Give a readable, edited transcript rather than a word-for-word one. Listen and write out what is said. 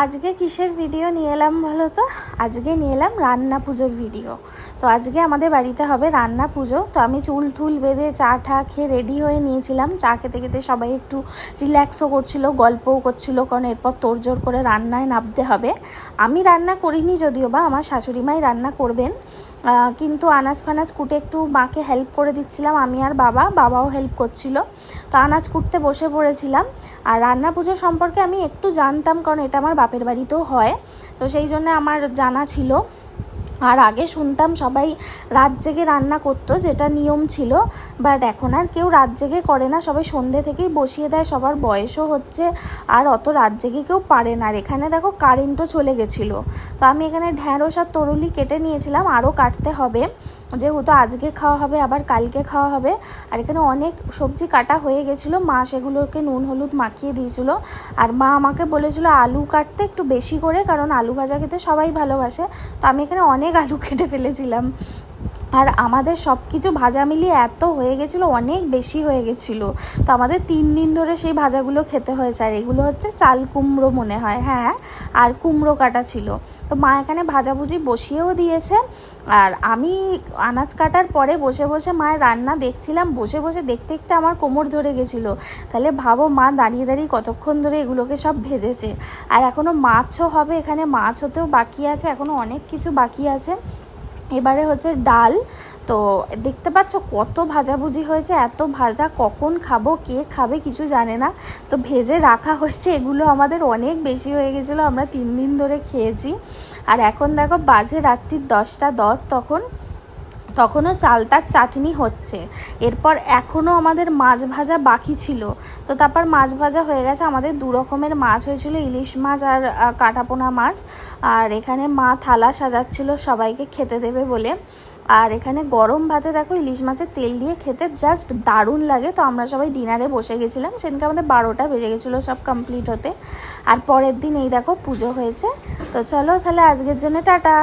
আজকে কিসের ভিডিও নিয়ে এলাম বলো তো? আজকে নিয়ে এলাম রান্না পুজোর ভিডিও। তো আজকে আমাদের বাড়িতে হবে রান্না পুজো। তো আমি চুল টুল বেঁধে চা ঠা খেয়ে রেডি হয়ে নিয়েছিলাম। চা খেতে খেতে সবাই একটু রিল্যাক্সও করছিল, গল্পও করছিল, কারণ এরপর তোড়জোড় করে রান্নায় নামতে হবে। আমি রান্না করিনি যদিও বা, আমার শাশুড়িমাই রান্না করবেন, কিন্তু আনাজ ফানাজ কুটে একটু মাকে হেল্প করে দিচ্ছিলাম আমি আর বাবাও হেল্প করছিল। তো আনাজ কুটতে বসে পড়েছিলাম। আর রান্না পুজো সম্পর্কে আমি একটু জানতাম, কারণ এটা আমার বাপের বাড়িতেও হয়, তো সেই জন্য আমার জানা ছিল। আর আগে শুনতাম সবাই রাত জেগে রান্না করতো, যেটা নিয়ম ছিল, বাট এখন আর কেউ রাত জেগে করে না, সবাই সন্ধ্যে থেকেই বসিয়ে দেয়, সবার বয়সও হচ্ছে, আর অত রাত জেগে কেউ পারে না। আর এখানে দেখো কারেন্টও চলে গেছিলো। তো আমি এখানে ঢ্যাঁড়স আর তরুলি কেটে নিয়েছিলাম, আরও কাটতে হবে, যেহেতু আজকে খাওয়া হবে আবার কালকে খাওয়া হবে। আর এখানে অনেক সবজি কাটা হয়ে গেছিলো, মা সেগুলোকে নুন হলুদ মাখিয়ে দিয়েছিলো। আর মা আমাকে বলেছিল আলু কাটতে একটু বেশি করে, কারণ আলু ভাজা খেতে সবাই ভালোবাসে। তো আমি এখানে অনেক আলু কেটে ফেলেছিলাম। আর আমাদের সব কিছু ভাজা মিলিয়ে এত হয়ে গেছিলো, অনেক বেশি হয়ে গেছিলো। তো আমাদের 3 দিন ধরে সেই ভাজাগুলো খেতে হয়েছে। আর এগুলো হচ্ছে চাল কুমড়ো মনে হয়, হ্যাঁ, আর কুমড়ো কাটা ছিল। তো মা এখানে ভাজাভুজি বসিয়েও দিয়েছে। আর আমি আনাজ কাটার পরে বসে বসে মায়ের রান্না দেখছিলাম, বসে বসে দেখতে দেখতে আমার কোমর ধরে গেছিলো। তাহলে ভাবো মা দাঁড়িয়ে দাঁড়িয়ে কতক্ষণ ধরে এগুলোকে সব ভেজেছে। আর এখনও মাছও হবে, এখানে মাছ হতেও বাকি আছে, এখনও অনেক কিছু বাকি আছে। এবারে হচ্ছে ডাল। তো দেখতে পাচ্ছ কত ভাজাভুজি হয়েছে, এত ভাজা কখন খাবো, কে খাবে কিছু জানে না। তো ভেজে রাখা হয়েছে, এগুলো আমাদের অনেক বেশি হয়ে গেছিলো, আমরা 3 দিন ধরে খেয়েছি। আর এখন দেখো বাজে রাত্রির 10টা 10, তখনও চালতার চাটনি হচ্ছে। এরপর এখনও আমাদের মাছ ভাজা বাকি ছিল। তো তারপর মাছ ভাজা হয়ে গেছে, আমাদের 2 রকমের মাছ হয়েছিল, ইলিশ মাছ আর কাটাপোনা মাছ। আর এখানে মা থালা সাজাচ্ছিল সবাইকে খেতে দেবে বলে। আর এখানে গরম ভাতে দেখো ইলিশ মাছের তেল দিয়ে খেতে জাস্ট দারুণ লাগে। তো আমরা সবাই ডিনারে বসে গেছিলাম, সেদিনকে আমাদের 12টা বেজে গেছিলো সব কমপ্লিট হতে। আর পরের দিন এই দেখো পুজো হয়েছে। তো চলো তাহলে আজকের জন্য টাটা।